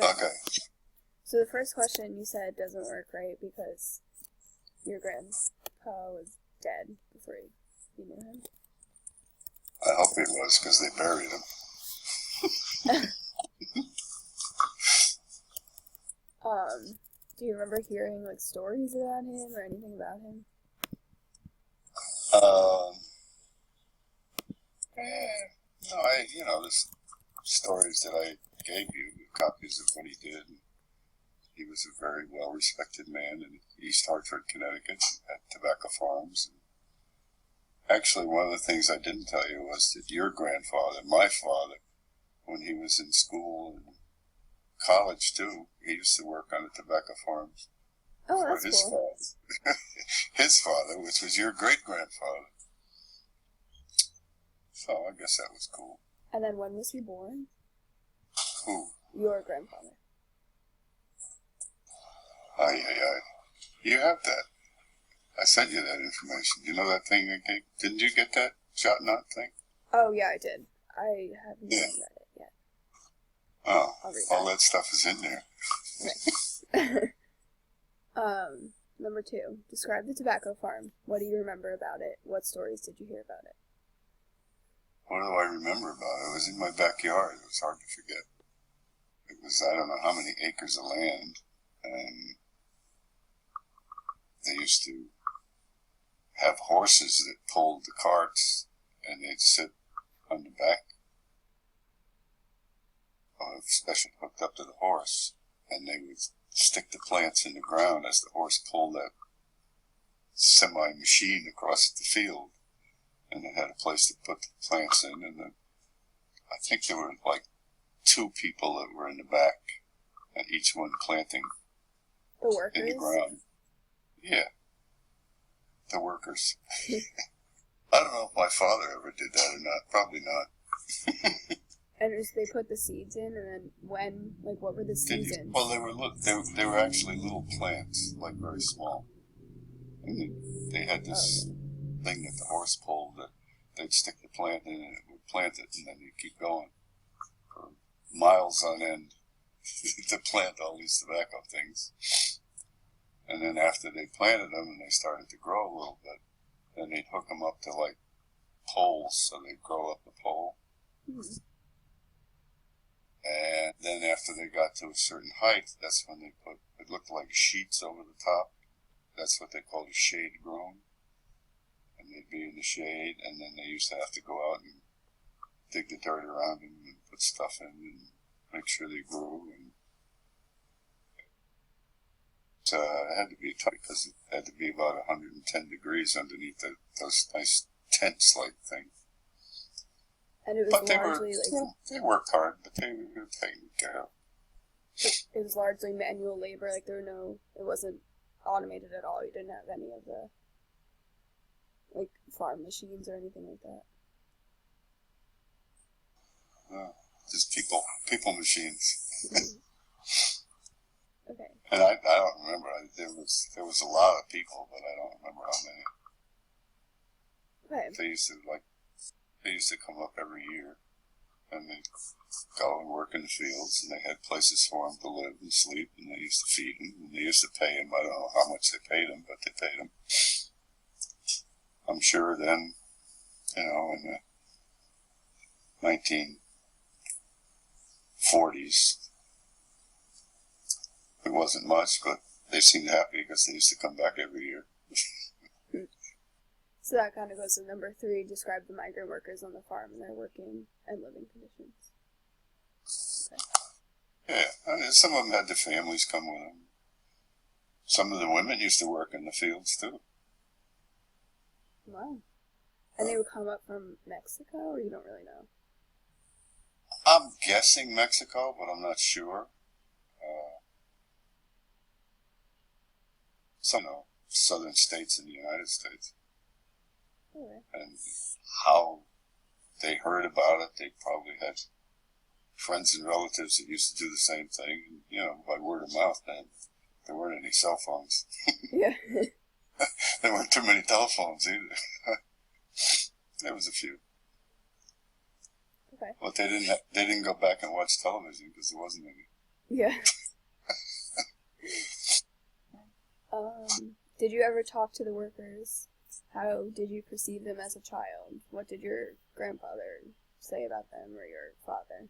Okay. So the first question you said doesn't work, right? Because your grandpa was dead before you knew him. I hope he was, because they buried him. Do you remember hearing like stories about him or anything about him? No, there's stories that I gave you, copies of what he did. He was a very well-respected man in East Hartford, Connecticut, at tobacco farms. Actually, one of the things I didn't tell you was that your grandfather, my father, when he was in school and college too, he used to work on the tobacco farms. Oh, that's his cool. Father. His father, which was your great-grandfather. So I guess that was cool. And then when was he born? Who? Your grandfather. You have that. I sent you that information. You know that thing I gave? Didn't you get that shot knot thing? Oh, yeah, I did. I haven't read it yet. Oh, all that stuff is in there. Okay. Number 2. Describe the tobacco farm. What do you remember about it? What stories did you hear about it? What do I remember about it? It was in my backyard. It was hard to forget. It was, I don't know how many acres of land. And they used to have horses that pulled the carts, and they'd sit on the back of a special hooked up to the horse, and they would stick the plants in the ground as the horse pulled that semi-machine across the field, and they had a place to put the plants in, and I think there were like 2 people that were in the back, and each one planting the workers? In the ground. Yeah. The workers. I don't know if my father ever did that or not. Probably not. And they put the seeds in, and then when, like, what were the seasons? Well, they were actually little plants, like very small. And they had this thing that the horse pulled that they'd stick the plant in, and it would plant it, and then you'd keep going for miles on end to plant all these tobacco things. And then after they planted them and they started to grow a little bit, then they'd hook them up to like poles, so they'd grow up the pole. Mm-hmm. And then after they got to a certain height, that's when they put, it looked like sheets over the top. That's what they called a shade grown. And they'd be in the shade, and then they used to have to go out and dig the dirt around them and put stuff in and make sure they grew. And it had to be tight because it had to be about 110 degrees underneath those nice tents-like things. And it was largely they worked hard, but they were taken care of. It was largely manual labor, like it wasn't automated at all. You didn't have any of the, like, farm machines or anything like that. No, just people machines. Mm-hmm. Okay. And I don't remember. There was a lot of people, but I don't remember how many. Okay. They used to come up every year, and they'd go and work in the fields, and they had places for them to live and sleep, and they used to feed them, and they used to pay them. I don't know how much they paid them, but they paid them. I'm sure then, in the 1940s, it wasn't much, but they seemed happy because they used to come back every year. So that kind of goes to number 3, describe the migrant workers on the farm and their working and living conditions. Okay. Yeah, and some of them had their families come with them. Some of the women used to work in the fields, too. Wow. And they would come up from Mexico, or you don't really know? I'm guessing Mexico, but I'm not sure. Some southern states in the United States. Okay. And how they heard about it, they probably had friends and relatives that used to do the same thing, by word of mouth. Then there weren't any cell phones. Yeah. There weren't too many telephones either. There was a few. Okay. But they didn't go back and watch television because there wasn't any. Yeah. Did you ever talk to the workers? How did you perceive them as a child? What did your grandfather say about them, or your father?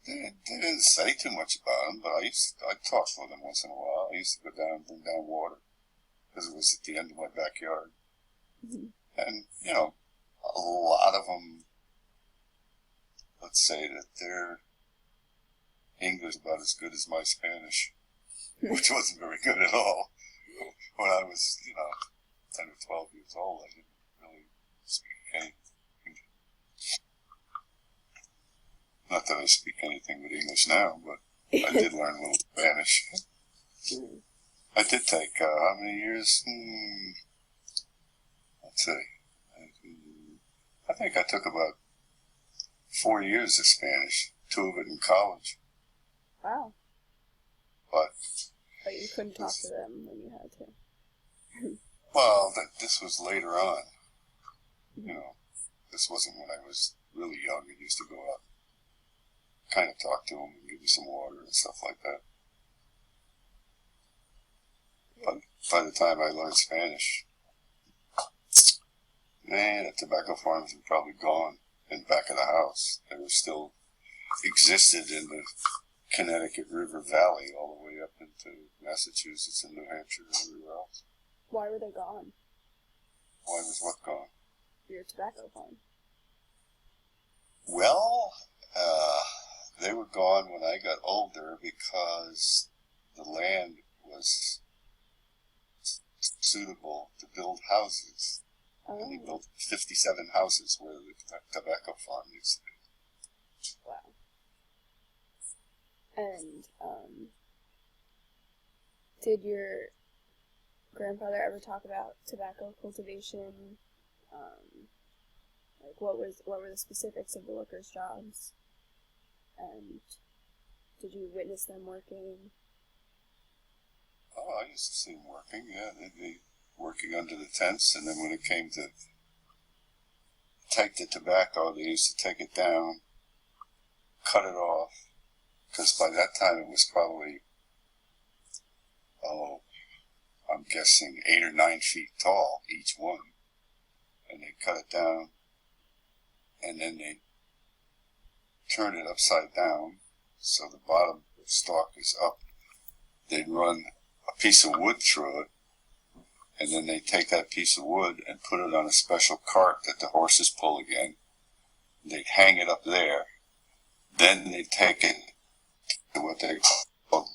They didn't say too much about them, but I'd talk with them once in a while. I used to go down and bring down water, because it was at the end of my backyard. Mm-hmm. And, a lot of them, let's say that their English is about as good as my Spanish, which wasn't very good at all. When I was, 10 or 12 years old, I didn't really speak any English. Not that I speak anything but English now, but I did learn a little Spanish. I did take, how many years? Let's see. I think I took about 4 years of Spanish, 2 of it in college. Wow. But you couldn't talk to them when you had to. Well, this was later on. This wasn't when I was really young. I used to go out, kind of talk to them and give them some water and stuff like that. But by the time I learned Spanish, man, the tobacco farms were probably gone in the back of the house. They were still existed in the Connecticut River Valley all the way up into Massachusetts and New Hampshire and everywhere else. Why were they gone? Why was what gone? Your tobacco farm. Well, they were gone when I got older because the land was suitable to build houses. Oh. And they built 57 houses where the tobacco farm used to be. Wow. And, did your grandfather ever talk about tobacco cultivation? Like, what were the specifics of the workers' jobs? And did you witness them working? Oh, I used to see them working, yeah. They'd be working under the tents, and then when it came to take the tobacco, they used to take it down, cut it off, because by that time it was probably, I'm guessing 8 or 9 feet tall, each one. And they cut it down, and then they turn it upside down, so the bottom stalk is up. They'd run a piece of wood through it, and then they take that piece of wood and put it on a special cart that the horses pull again. They'd hang it up there. Then they'd take it to what they call,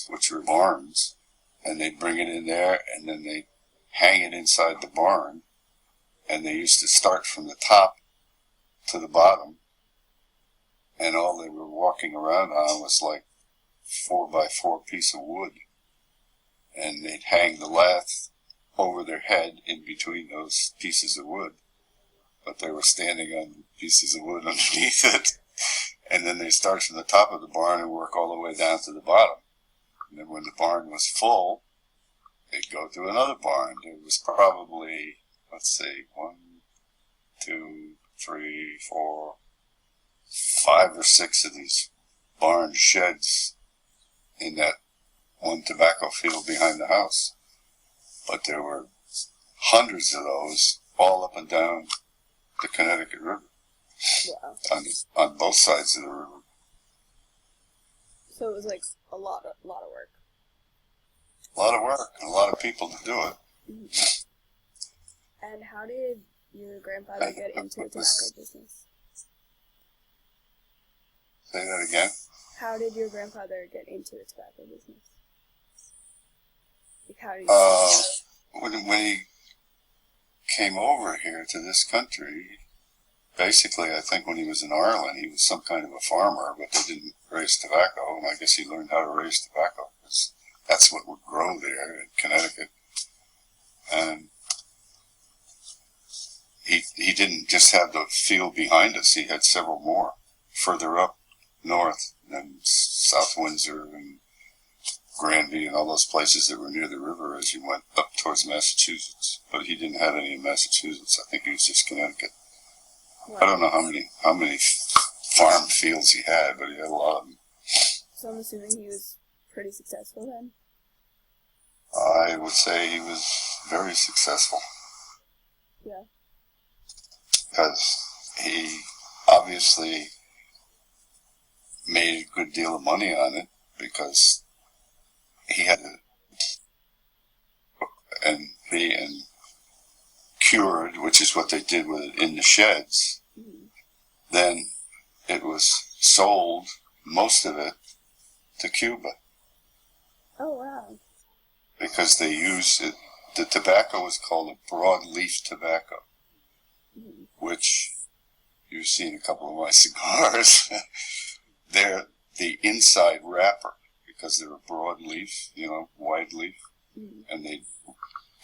which were barns, and they'd bring it in there, and then they'd hang it inside the barn, and they used to start from the top to the bottom, and all they were walking around on was like 4x4 piece of wood, and they'd hang the lath over their head in between those pieces of wood, but they were standing on pieces of wood underneath it, and then they'd start from the top of the barn and work all the way down to the bottom. And then when the barn was full, they'd go to another barn. There was probably, 1, 2, 3, 4, 5 or 6 of these barn sheds in that one tobacco field behind the house. But there were hundreds of those all up and down the Connecticut River. Wow. On both sides of the river. So it was like a lot of work. A lot of work and a lot of people to do it. Mm-hmm. And how did your grandfather get into the tobacco business? Say that again? How did your grandfather get into the tobacco business? Like, how did he when he came over here to this country, basically, I think when he was in Ireland, he was some kind of a farmer, but they didn't raise tobacco, and I guess he learned how to raise tobacco, because that's what would grow there in Connecticut. And he didn't just have the field behind us, he had several more further up north, and South Windsor and Granby and all those places that were near the river as you went up towards Massachusetts. But he didn't have any in Massachusetts. I think he was just Connecticut. Wow. I don't know how many farm fields he had, but he had a lot of them. So I'm assuming he was pretty successful then? I would say he was very successful. Yeah. Because he obviously made a good deal of money on it, because he had to and cured, which is what they did with it in the sheds. Mm-hmm. Then it was sold, most of it, to Cuba. Oh, wow. Because they used it. The tobacco was called a broadleaf tobacco, Mm-hmm. which you've seen a couple of my cigars. They're the inside wrapper, because they're a broadleaf, wide leaf, Mm-hmm. and they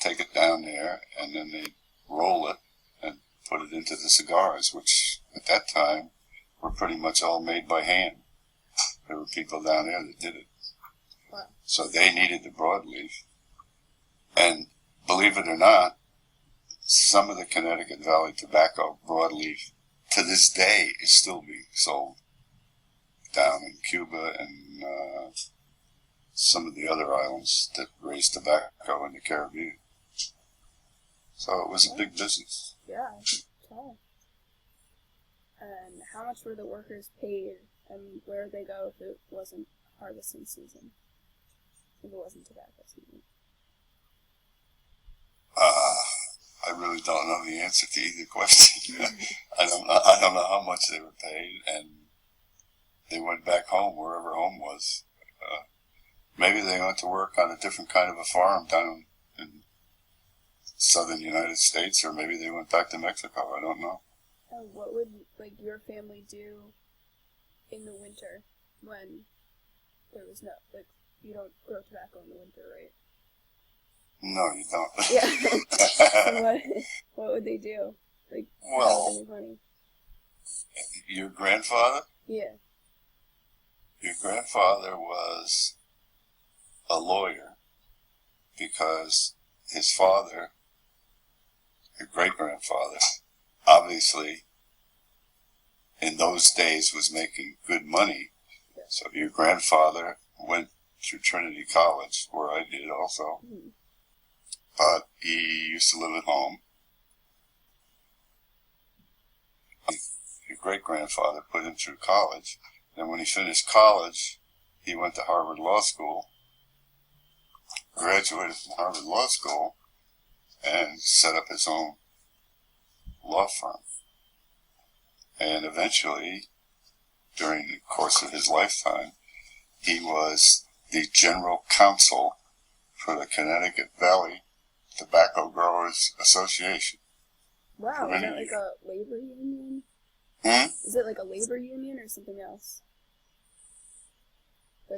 take it down there, and then they roll it and put it into the cigars, which at that time were pretty much all made by hand. There were people down there that did it. Wow. So they needed the broadleaf. And believe it or not, some of the Connecticut Valley tobacco broadleaf to this day is still being sold down in Cuba and some of the other islands that raise tobacco in the Caribbean. So it was a big business. Yeah, I can tell. And how much were the workers paid, and where would they go if it wasn't harvesting season? If it wasn't tobacco season? I really don't know the answer to either question. I don't know how much they were paid, and they went back home, wherever home was. Maybe they went to work on a different kind of a farm down in southern United States, or maybe they went back to Mexico. I don't know. What would your family do in the winter when there was no you don't grow tobacco in the winter, right? No, you don't. Yeah. So what would they do? Well, how would they make money? Your grandfather? Yeah. Your grandfather was a lawyer, because his father, your great-grandfather, obviously in those days was making good money. Yeah. So your grandfather went through Trinity College, where I did also. Mm-hmm. But he used to live at home. Your great-grandfather put him through college. And when he finished college, he went to Harvard Law School, graduated from Harvard Law School, and set up his own law firm. And eventually, during the course of his lifetime, he was the general counsel for the Connecticut Valley Tobacco Growers Association. Wow, is that like a labor union? Is it like a labor union or something else?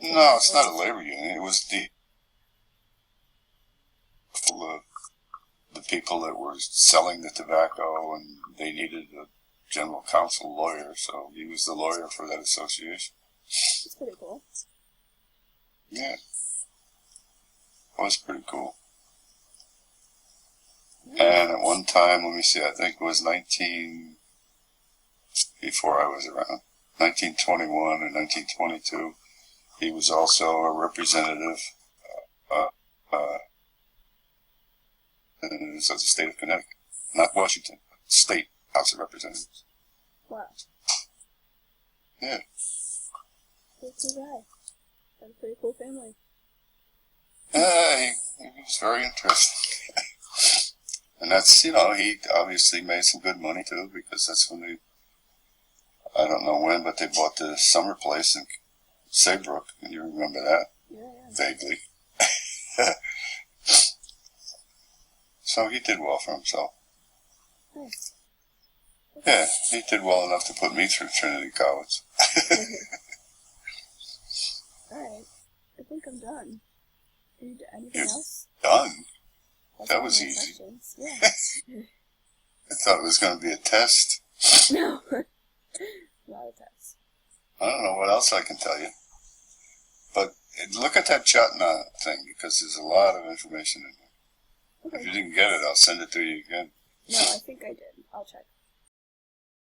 No, it's not a labor union. It was the people that were selling the tobacco, and they needed a general counsel lawyer, so he was the lawyer for that association. It's pretty cool. Yeah. It was pretty cool. And at one time, let me see, I think it was before I was around, 1921 or 1922, he was also a representative of the state of Connecticut. Not Washington, State House of Representatives. Wow. Yeah. Good guy. Had a pretty cool family. Yeah, he was very interesting. And that's, he obviously made some good money too, because that's when I don't know when, but they bought the summer place in Saybrook, and you remember that? Yeah. Vaguely. So he did well for himself. Nice. Yeah, he did well enough to put me through Trinity College. Alright, I think I'm done. Anything else? Done? That's That all was my easy. questions. Yeah. I thought it was going to be a test. No. Not a test. I don't know what else I can tell you. But look at that Jotna thing, because there's a lot of information in there. Okay. If you didn't get it, I'll send it to you again. No, I think I did. I'll check.